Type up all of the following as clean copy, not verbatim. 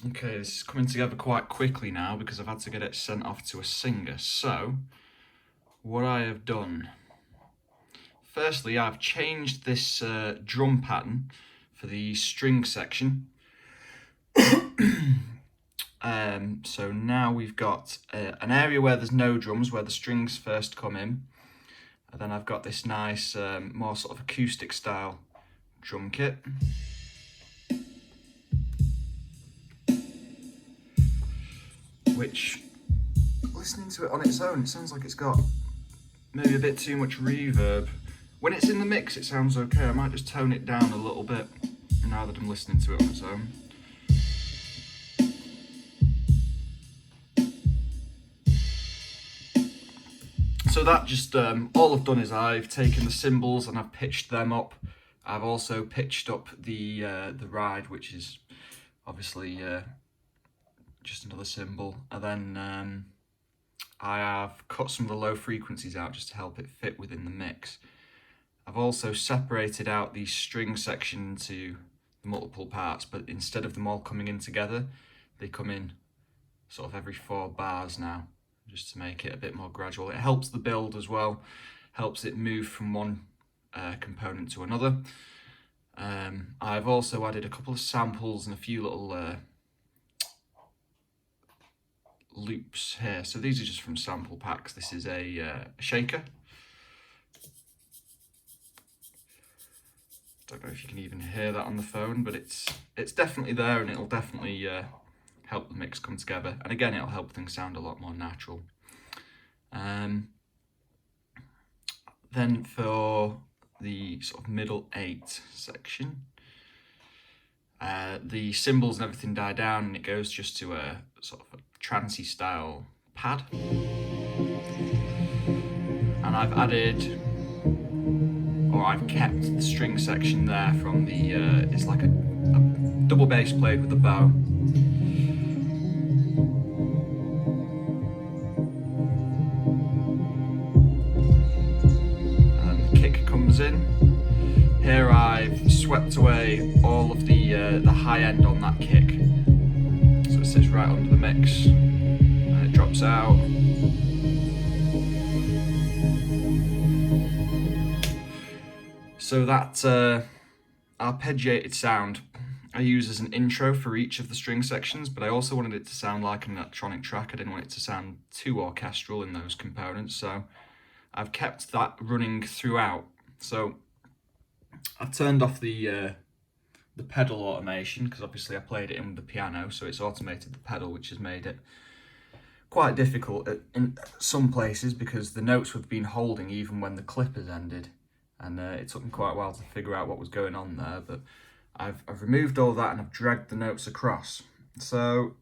Okay, this is coming together quite quickly now because I've had to get it sent off to a singer. So, what I have done. Firstly, I've changed this drum pattern for the string section. So now we've got an area where there's no drums, where the strings first come in. And then I've got this nice, more sort of acoustic style drum kit. Which, listening to it on its own, it sounds like it's got maybe a bit too much reverb. When it's in the mix, it sounds okay. I might just tone it down a little bit now that I'm listening to it on its own. So that just, all I've done is I've taken the cymbals and I've pitched them up. I've also pitched up the ride, which is obviously just another cymbal. And then I have cut some of the low frequencies out just to help it fit within the mix. I've also separated out the string section into multiple parts, but instead of them all coming in together, they come in sort of every 4 bars now, just to make it a bit more gradual. It helps the build as well, helps it move from one component to another. I've also added a couple of samples and a few little loops here. So these are just from sample packs. This is a shaker. Don't know if you can even hear that on the phone, but it's definitely there, and it'll definitely help the mix come together. And again, it'll help things sound a lot more natural. Then for the sort of middle 8 section, the cymbals and everything die down, and it goes just to a sort of a trancey style pad. And I've added, or I've kept the string section there from the, it's like a double bass played with a bow. And the kick comes in. Here I've swept away all of the high end on that kick. So it sits right under the mix and it drops out. So that arpeggiated sound I use as an intro for each of the string sections, but I also wanted it to sound like an electronic track. I didn't want it to sound too orchestral in those components, so I've kept that running throughout. So I've turned off the pedal automation, because obviously I played it in with the piano, so it's automated the pedal, which has made it quite difficult in some places because the notes have been holding even when the clip has ended. And it took me quite a while to figure out what was going on there, but I've removed all that and I've dragged the notes across. So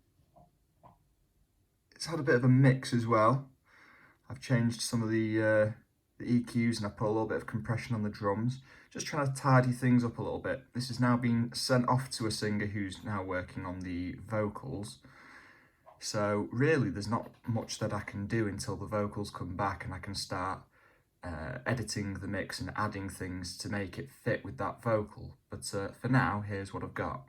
it's had a bit of a mix as well. I've changed some of the EQs and I put a little bit of compression on the drums, just trying to tidy things up a little bit. This has now been sent off to a singer who's now working on the vocals. So really there's not much that I can do until the vocals come back and I can start editing the mix and adding things to make it fit with that vocal. But for now, here's what I've got.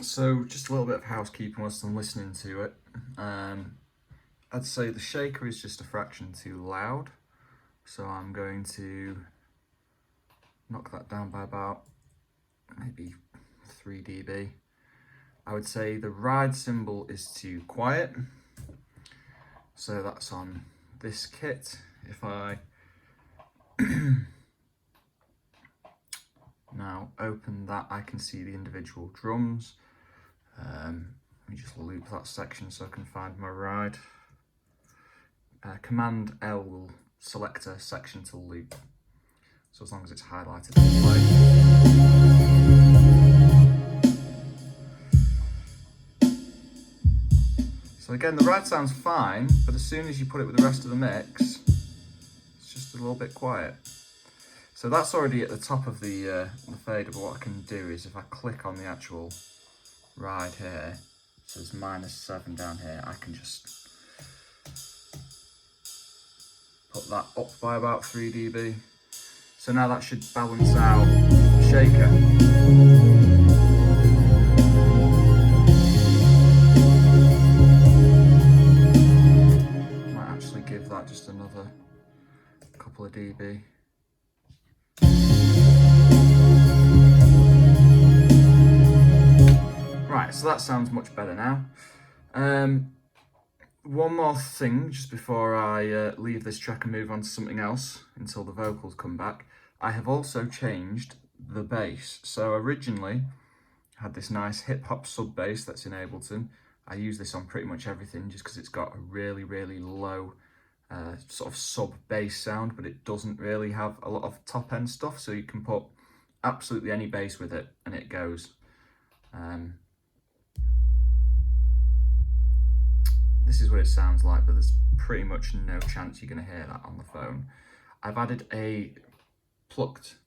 So just a little bit of housekeeping whilst I'm listening to it. I'd say the shaker is just a fraction too loud, so I'm going to knock that down by about maybe 3 dB. I would say the ride cymbal is too quiet, so that's on this kit. If I now open that, I can see the individual drums. Let me just loop that section so I can find my ride. Command L will select a section to loop, so as long as it's highlighted, it'll play. So again, the ride sounds fine, but as soon as you put it with the rest of the mix, it's just a little bit quiet. So that's already at the top of the fader, but what I can do is if I click on the actual ride here, so there's -7 down here, I can just put that up by about 3 dB. So now that should balance out the shaker. Might actually give that just another couple of dB. Right, so that sounds much better now. One more thing just before I leave this track and move on to something else until the vocals come back. I have also changed the bass. So originally I had this nice hip hop sub bass that's in Ableton. I use this on pretty much everything just because it's got a really, really low sort of sub bass sound, but it doesn't really have a lot of top end stuff. So you can put absolutely any bass with it and it goes. This is what it sounds like, but there's pretty much no chance you're going to hear that on the phone. I've added a plucked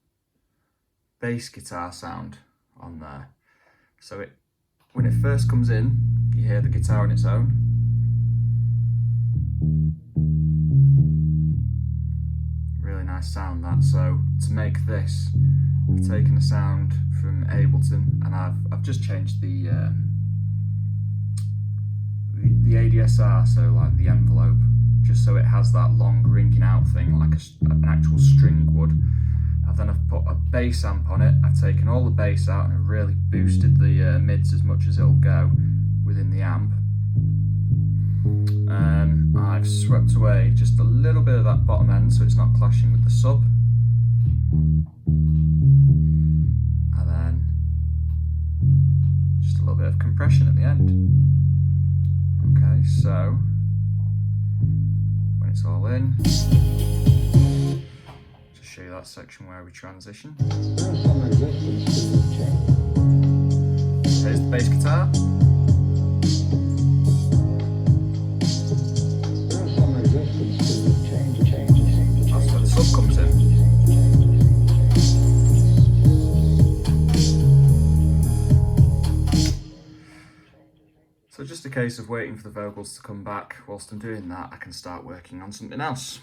bass guitar sound on there. So when it first comes in, you hear the guitar on its own. Really nice sound that. So to make this, I've taken a sound from Ableton and I've just changed the ADSR, so like the envelope, just so it has that long ringing out thing like an actual string would. And then I've put a bass amp on it. I've taken all the bass out and I've really boosted the mids as much as it'll go within the amp. I've swept away just a little bit of that bottom end so it's not clashing with the sub. And then just a little bit of compression at the end. Okay, so when it's all in, just show you that section where we transition. Here's the bass guitar. That's where the sub comes in. So just a case of waiting for the vocals to come back. Whilst I'm doing that, I can start working on something else.